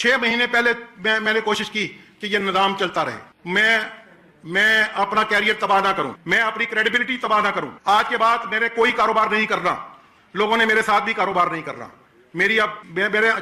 6 مہینے پہلے میں نے کوشش کی کہ یہ نظام چلتا رہے، میں اپنا کیریئر تباہ نہ کروں، میں اپنی کریڈیبلٹی تباہ نہ کروں۔ آج کے بعد میرے کوئی کاروبار نہیں کرنا، لوگوں نے میرے ساتھ بھی کاروبار نہیں کرنا۔ میرے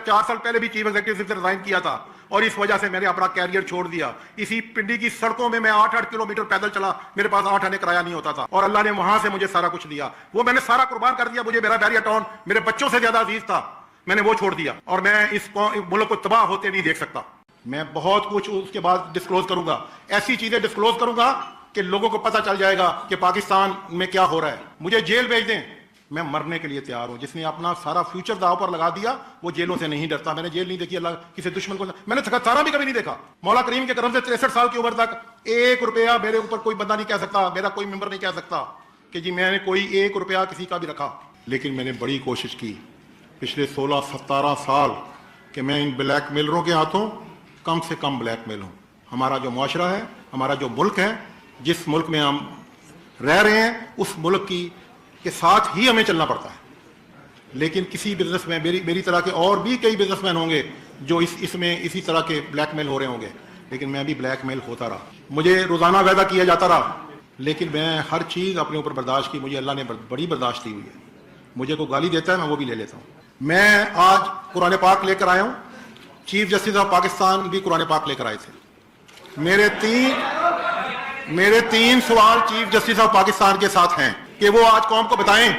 4 سال پہلے بھی چیف ایگزیکٹو سے ریزائن کیا تھا اور اس وجہ سے میں نے اپنا کیریئر چھوڑ دیا۔ اسی پنڈی کی سڑکوں میں 8 کلومیٹر پیدل چلا، میرے پاس 8 آنے کرایہ نہیں ہوتا تھا، اور اللہ نے وہاں سے مجھے سارا کچھ دیا، وہ میں نے سارا قربان کر دیا۔ مجھے میرا بیریا ٹاؤن میرے بچوں سے زیادہ عزیز تھا، میں نے وہ چھوڑ دیا، اور میں اس ملک کو تباہ ہوتے نہیں دیکھ سکتا۔ میں بہت کچھ اس کے بعد ڈسکلوز کروں گا، ایسی چیزیں ڈسکلوز کروں گا کہ لوگوں کو پتہ چل جائے گا کہ پاکستان میں کیا ہو رہا ہے۔ مجھے جیل بھیج دیں، میں مرنے کے لیے تیار ہوں۔ جس نے اپنا سارا فیوچر داؤ پر لگا دیا وہ جیلوں سے نہیں ڈرتا۔ میں نے جیل نہیں دیکھی، اللہ کسی دشمن کو میں نے سارا بھی کبھی نہیں دیکھا۔ مولا کریم کے کرم سے 63 سال کی عمر تک 1 روپیہ میرے اوپر کوئی بندہ نہیں کہہ سکتا، میرا کوئی ممبر نہیں کہہ سکتا کہ جی میں نے کوئی 1 روپیہ کسی کا بھی رکھا۔ لیکن میں نے بڑی کوشش کی پچھلے 16-17 سال کہ میں ان بلیک میلروں کے ہاتھوں کم سے کم بلیک میل ہوں۔ ہمارا جو معاشرہ ہے، ہمارا جو ملک ہے، جس ملک میں ہم رہ رہے ہیں، اس ملک کے ساتھ ہی ہمیں چلنا پڑتا ہے۔ لیکن کسی بزنس میں میری طرح کے اور بھی کئی بزنس مین ہوں گے جو اس میں اسی طرح کے بلیک میل ہو رہے ہوں گے، لیکن میں بھی بلیک میل ہوتا رہا۔ مجھے روزانہ وعدہ کیا جاتا رہا، لیکن میں ہر چیز اپنے اوپر برداشت کی۔ مجھے اللہ نے بڑی برداشت دی ہوئی ہے۔ مجھے کوئی گالی دیتا ہے میں وہ بھی لے لیتا ہوں۔ میں آج قرآن پاک لے کر آیا ہوں، چیف جسٹس آف پاکستان بھی قرآن پاک لے کر آئے تھے۔ میرے 3 سوال چیف جسٹس آف پاکستان کے ساتھ ہیں کہ وہ آج قوم کو بتائیں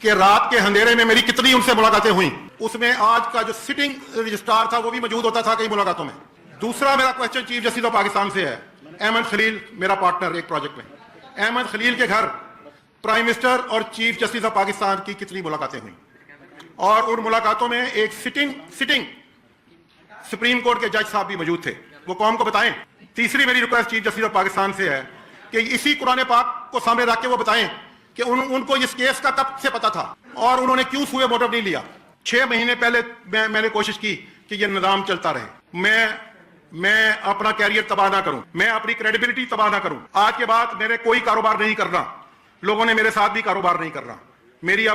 کہ رات کے اندھیرے میں میری کتنی ان سے ملاقاتیں ہوئیں۔ اس میں آج کا جو سٹنگ رجسٹرار تھا وہ بھی موجود ہوتا تھا کئی ملاقاتوں میں۔ دوسرا میرا question chief justice of Pakistan سے ہے، احمد خلیل میرا پارٹنر ایک پروجیکٹ میں، احمد خلیل کے گھر پرائم منسٹر اور چیف جسٹس آف پاکستان کی کتنی ملاقاتیں ہوئیں، اور ان ملاقاتوں میں ایک سٹنگ سپریم کورٹ کے جج صاحب بھی موجود تھے، وہ قوم کو بتائیں۔ تیسری میری request chief justice of Pakistan سے ہے کہ اسی قرآن پاک کو سامنے رکھ کے وہ بتائیں کہ ان کو اس کیس کا کب سے پتا تھا اور انہوں نے کیوں سوئے موٹو نہیں لیا۔ 6 مہینے پہلے میں نے کوشش کی کہ یہ نظام چلتا رہے، میں اپنا کیریئر تباہ نہ کروں، میں اپنی کریڈیبلٹی تباہ نہ کروں۔ آج کے بعد میرے کوئی کاروبار نہیں کرنا، لوگوں نے میرے ساتھ بھی کاروبار نہیں کرنا۔ میرے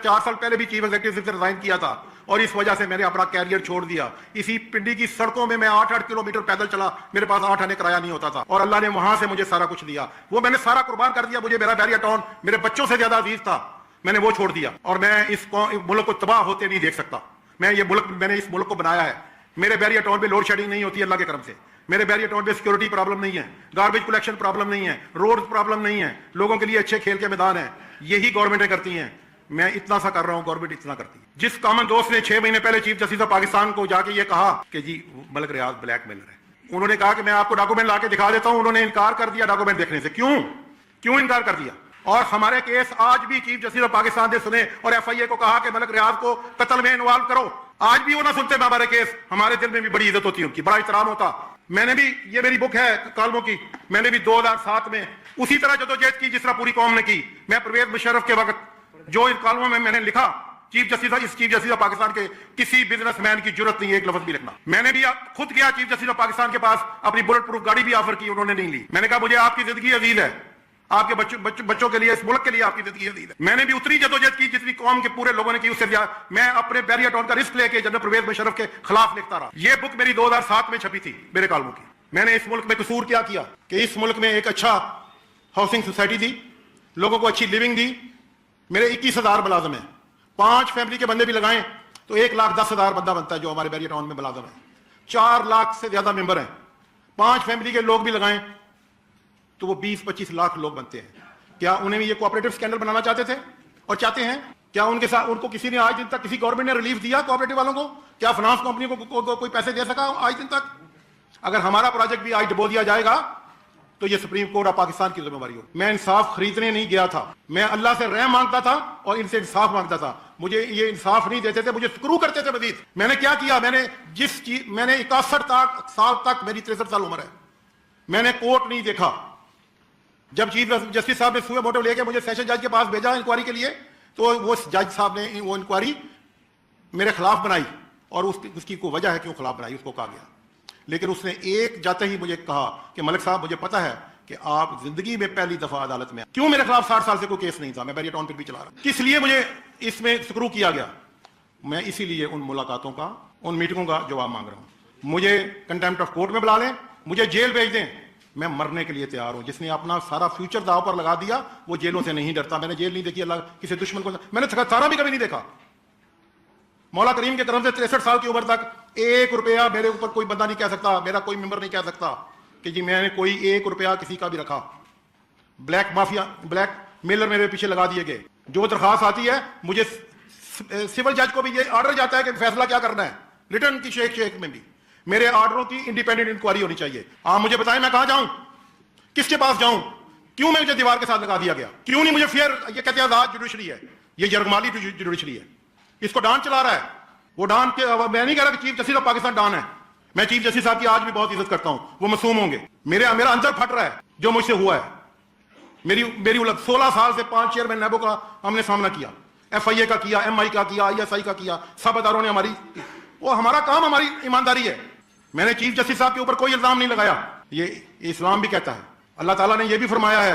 4 سال پہلے بھی چیف ایگزیکٹو سے ریزائن کیا تھا اور اس وجہ سے میں نے اپنا کیریئر چھوڑ دیا۔ اسی پنڈی کی سڑکوں میں 8 کلومیٹر پیدل چلا، میرے پاس 8 آنے کرایہ نہیں ہوتا تھا، اور اللہ نے وہاں سے مجھے سارا کچھ دیا، وہ میں نے سارا قربان کر دیا۔ مجھے میرا بیریا ٹاؤن میرے بچوں سے زیادہ عزیز تھا، میں نے وہ چھوڑ دیا، اور میں اس ملک کو تباہ ہوتے نہیں دیکھ سکتا۔ میں نے اس ملک کو بنایا ہے۔ میرے بیریا ٹاؤن پہ لوڈ شیڈنگ نہیں ہوتی اللہ کے کرم سے، میرے بیریا ٹاؤن پہ سیکورٹی پرابلم نہیں ہے، گاربیج کلیکشن پرابلم نہیں ہے، روڈ پرابلم نہیں ہے، لوگوں کے لیے اچھے کھیل کے میدان ہیں۔ یہی گورنمنٹیں کرتی ہیں، میں اتنا سا کر رہا ہوں، گورنمنٹ اتنا کرتی ہے۔ جس کامن دوست نے 6 مہینے پہلے چیف جسٹس آف پاکستان کو جا کے یہ کہا کہ جی ملک ریاض بلیک میلر ہے، انہوں نے کہا کہ میں آپ کو ڈاکومنٹ لا کے دکھا دیتا ہوں، انہوں نے انکار کر دیا ڈاکومنٹ دیکھنے سے۔ کیوں انکار کر دیا؟ اور ہمارے کیس آج بھی چیف جسٹس آف پاکستان نے سنے، اور FIA کو کہا کہ ملک ریاض کو قتل میں انوالو کرو، آج بھی وہ نہ سنتے ہمارے کیس۔ ہمارے دل میں بھی بڑی عزت ہوتی ہے ان کی، بڑا احترام ہوتا۔ میں نے بھی، یہ میری بک ہے کالموں کی، میں نے بھی 2007 میں اسی طرح جدوجہد کی جس طرح پوری قوم نے کی۔ میں پرویز مشرف کے وقت جو ان کالموں میں نے لکھا، چیف جسٹس آف پاکستان کے کسی بزنس مین کی جرت نہیں ہے ایک لفظ بھی لکھنا۔ میں نے بھی خود گیا چیف جسٹس آف پاکستان کے پاس، اپنی بلٹ پروف گاڑی بھی آفر کی، انہوں نے نہیں لی۔ میں نے کہا مجھے آپ کی زندگی عزیز ہے، آپ کے بچوں کے لیے، اس ملک کے لیے آپ کی زندگی عزیز ہے۔ میں نے بھی اتنی جدوجہد کی جتنی قوم کے پورے لوگوں نے کی، اس سے زیادہ میں اپنے بیریا ٹاؤن کا رسک لے کے جنرل پرویز مشرف کے خلاف لکھتا رہا۔ یہ بک میری 2007 میں چھپی تھی میرے کالموں کی۔ میں نے اس ملک میں قصور کیا کہ اس ملک میں ایک اچھا ہاؤسنگ سوسائٹی دی، لوگوں کو اچھی لیونگ دی۔ میرے 21,000 ملازم ہیں، 5 فیملی کے بندے بھی لگائیں تو 1,10,000 بندہ بنتا ہے جو ہمارے بیریا ٹاؤن میں ملازم ہے۔ 4 لاکھ سے زیادہ ممبر ہیں، 5 فیملی کے لوگ بھی لگائیں تو وہ 20-25 لاکھ لوگ بنتے ہیں۔ کیا انہیں بھی یہ کوآپریٹو اسکینڈل بنانا چاہتے تھے اور چاہتے ہیں؟ کیا ان کے ساتھ ان کو کسی نے آج دن تک کسی گورنمنٹ نے ریلیف دیا کوآپریٹو والوں کو؟ کیا فنانس کمپنی کو کوئی پیسے دے سکا آج دن تک؟ اگر ہمارا پروجیکٹ بھی آج ڈبو دیا جائے گا تو یہ سپریم کورٹ آف پاکستان کی ذمہ داری ہو۔ میں انصاف خریدنے نہیں گیا تھا، میں اللہ سے رحم مانگتا تھا اور ان سے انصاف مانگتا تھا۔ مجھے یہ انصاف نہیں دیتے تھے، مجھے سکرو کرتے تھے مزید۔ میں نے کیا کیا؟ میں نے 61 سال تک، میری 63 سال عمر ہے، میں نے کورٹ نہیں دیکھا۔ جب چیف جسٹس صاحب نے سوئے موٹو لے کے مجھے سیشن جج کے پاس بھیجا انکوائری کے لیے، تو وہ جج صاحب نے وہ انکوائری میرے خلاف بنائی، اور اس کی کوئی وجہ ہے کیوں خلاف بنائی، اس کو کہا گیا۔ لیکن اس نے ایک جاتے ہی مجھے کہا کہ ملک صاحب مجھے پتا ہے کہ آپ زندگی میں پہلی دفعہ عدالت میں کیوں میرے خلاف 60 سال سے کوئی کیس نہیں تھا، میں بیریا ٹاؤن پھر بھی چلا رہا ہوں، کس لیے مجھے اس میں سکرو کیا گیا؟ میں اسی لیے ان ملاقاتوں کا، ان میٹنگوں کا جواب مانگ رہا ہوں۔ مجھے کنٹیمپٹ آف کورٹ میں بلا لیں, مجھے جیل بھیج دیں, میں مرنے کے لیے تیار ہوں. جس نے اپنا سارا فیوچر داؤ پر لگا دیا وہ جیلوں سے نہیں ڈرتا. میں نے جیل نہیں دیکھی, اللہ کسی دشمن کو میں نے تھانہ بھی کبھی نہیں دیکھا. مولا کریم کی طرف سے 63 سال کی عمر تک 1 روپیہ میرے اوپر کوئی بندہ نہیں کہہ سکتا, میرا کوئی ممبر نہیں کہہ سکتا کہ جی میں نے کوئی 1 روپیہ کسی کا بھی رکھا. بلیک مافیا, بلیک میلر میرے پیچھے لگا دیے گئے. جو درخواست آتی ہے مجھے سول جج کو بھی یہ آرڈر جاتا ہے کہ فیصلہ کیا کرنا ہے, ریٹرن کی شیک میں بھی میرے آرڈروں کی انڈیپینڈنٹ انکوائری ہونی چاہیے. آپ مجھے بتائیں میں کہاں جاؤں, کس کے پاس جاؤں, کیوں میں مجھے دیوار کے ساتھ لگا دیا گیا, کیوں نہیں مجھے فیئر, یہ کہتے ہیں آزاد جوڈیشری ہے, یہ یرغمالی جوڈیشری ہے, اس کو ڈان چلا رہا ہے. وہ ڈان کے میں نہیں کہہ رہا کہ chief justice of Pakistan don ہے, میں چیف جسٹس صاحب کی آج بھی بہت عزت کرتا ہوں, وہ معصوم ہوں گے. میرا اندر پھٹ رہا ہے جو مجھ سے ہوا ہے. میری 16 سال سے 5 چیئرمین نیبو کا ہم نے سامنا کیا, ایف آئی اے کا کیا, ایم آئی کا کیا, آئی ایس آئی کا کیا, سب اداروں نے ہماری, وہ ہمارا کام ہماری ایمانداری ہے. میں نے چیف جسٹس صاحب کے اوپر کوئی الزام نہیں لگایا. یہ اسلام بھی کہتا ہے, اللہ تعالیٰ نے یہ بھی فرمایا ہے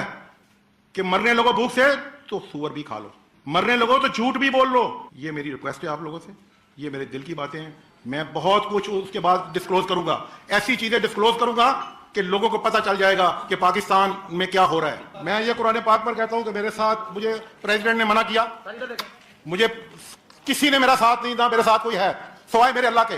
کہ مرنے لگو بھوک سے تو سور بھی کھا لو, مرنے لگو تو جھوٹ بھی بول لو. یہ میری ریکویسٹ ہے آپ لوگوں سے, یہ میرے دل کی باتیں ہیں. میں بہت کچھ اس کے بعد ڈسکلوز کروں گا, ایسی چیزیں ڈسکلوز کروں گا کہ لوگوں کو پتہ چل جائے گا کہ پاکستان میں کیا ہو رہا ہے. میں یہ قرآن پاک پر کہتا ہوں کہ میرے ساتھ مجھے پریزیڈنٹ نے منع کیا, مجھے کسی نے میرا ساتھ نہیں دیا, میرے ساتھ کوئی ہے سوائے میرے اللہ کے.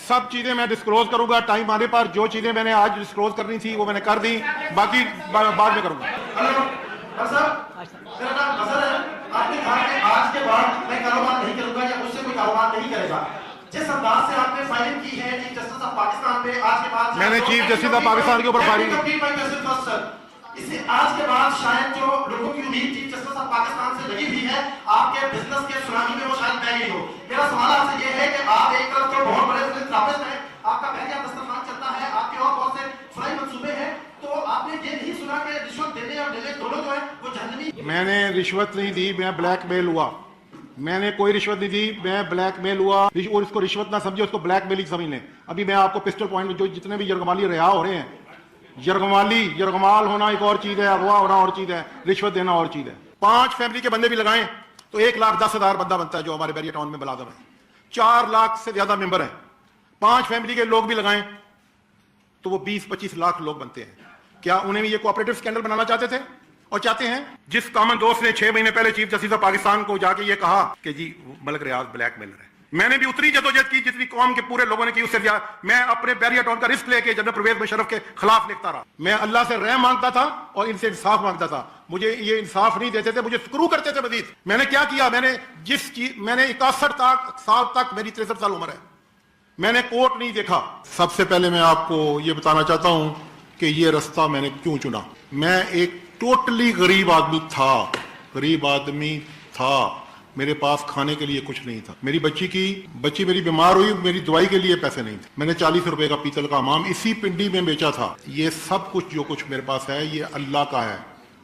سب چیزیں میں ڈسکلوز کروں گا ٹائم آنے پر. جو چیزیں میں نے آج ڈسکلوز کرنی تھی وہ میں نے کر دی, باقی بعد میں کروں گا. میرا نام اظہر ہے. آپ نے کہا کہ آج کے بعد میں کاروبار نہیں کروں گا یا مجھ سے کوئی کاروبار نہیں کرے گا. جس انداز سے آپ نے فائرنگ کی ہے چیف جسٹس آف پاکستان پہ آج کے بعد, میں نے چیف جسٹس آف پاکستان کے اوپر فائرنگ اسے آج کے بعد شاید جو لوگوں کی امید چیف جسٹس آف پاکستان سے لگی ہوئی ہے آپ کے بزنس کے سنامی میں وہ شاید بہ گئی ہو. میرا سوال آپ سے یہ ہے کہ آپ ایک طرف تو بہت بڑے فلنتھراپسٹ ہیں, آپ کا بحریہ دسترخوان چلتا ہے, آپ کے اور بہت سے فلائی منصوبے ہیں, تو آپ نے یہ نہیں سنا کہ رشوت دینے اور لینے دونوں جو ہے وہ جہنمی. میں نے رشوت نہیں دی, میں بلیک میل ہوا. میں نے کوئی رشوت نہیں دی, میں بلیک میل ہوا. اور اس کو رشوت نہ سمجھے, اس کو بلیک میل ہی سمجھ لیں. ابھی میں آپ کو پسٹل پوائنٹ میں جو جتنے بھی یرغمالی رہا ہو رہے ہیں, یرغمال ہونا ایک اور چیز ہے, اغوا ہونا اور چیز ہے, رشوت دینا اور چیز ہے. 5 فیملی کے بندے بھی لگائیں تو 1,10,000 بندہ بنتا ہے جو ہمارے بیریا ٹاؤن میں ملازم ہے. 4 لاکھ سے زیادہ ممبر ہیں. 5 فیملی کے لوگ بھی لگائیں تو وہ 20-25 لاکھ لوگ بنتے ہیں. کیا انہیں بھی یہ کوآپریٹو اسکینڈل بنانا چاہتے تھے اور چاہتے ہیں؟ جس کامن دوست نے 6 مہینے پہلے چیف جسٹس آف پاکستان کو جا کے یہ کہا کہ جی ملک ریاض بلیک میلر ہے, میں نے بھی اتنی جدوجہد کی جتنی قوم کے پورے لوگوں نے کی, اس سے زیادہ میں اپنے بیریا ٹاؤن کا رسک لے کے جنرل پرویز مشرف کے خلاف لکھتا رہا. میں اللہ سے رحم مانگتا تھا اور ان سے انصاف مانگتا تھا. مجھے یہ انصاف نہیں دیتے تھے, مجھے سکرو کرتے تھے مزید. میں نے کیا کیا, میں نے 61 سال تک, میری 63 سال عمر ہے, میں نے کورٹ نہیں دیکھا. سب سے پہلے میں آپ کو یہ بتانا چاہتا ہوں کہ یہ رستہ میں نے کیوں چنا. میں ایک ٹوٹلی غریب آدمی تھا, میرے پاس کھانے کے لیے کچھ نہیں تھا. میری بچی میری بیمار ہوئی, میری دوائی کے لیے پیسے نہیں تھے. میں نے 40 روپے کا پیتل کا حمام اسی پنڈی میں بیچا تھا. یہ سب کچھ جو کچھ میرے پاس ہے یہ اللہ کا ہے,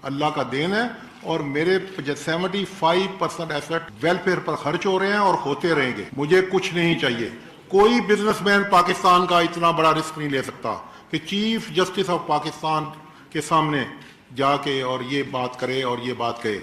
اللہ کا دین ہے. اور میرے 75% ایسٹ ویلفیئر پر خرچ ہو رہے ہیں اور ہوتے رہیں گے. مجھے کچھ نہیں چاہیے. کوئی بزنس مین پاکستان کا اتنا بڑا رسک نہیں لے سکتا کہ چیف جسٹس آف پاکستان کے سامنے جا کے اور یہ بات کرے اور یہ بات کہے.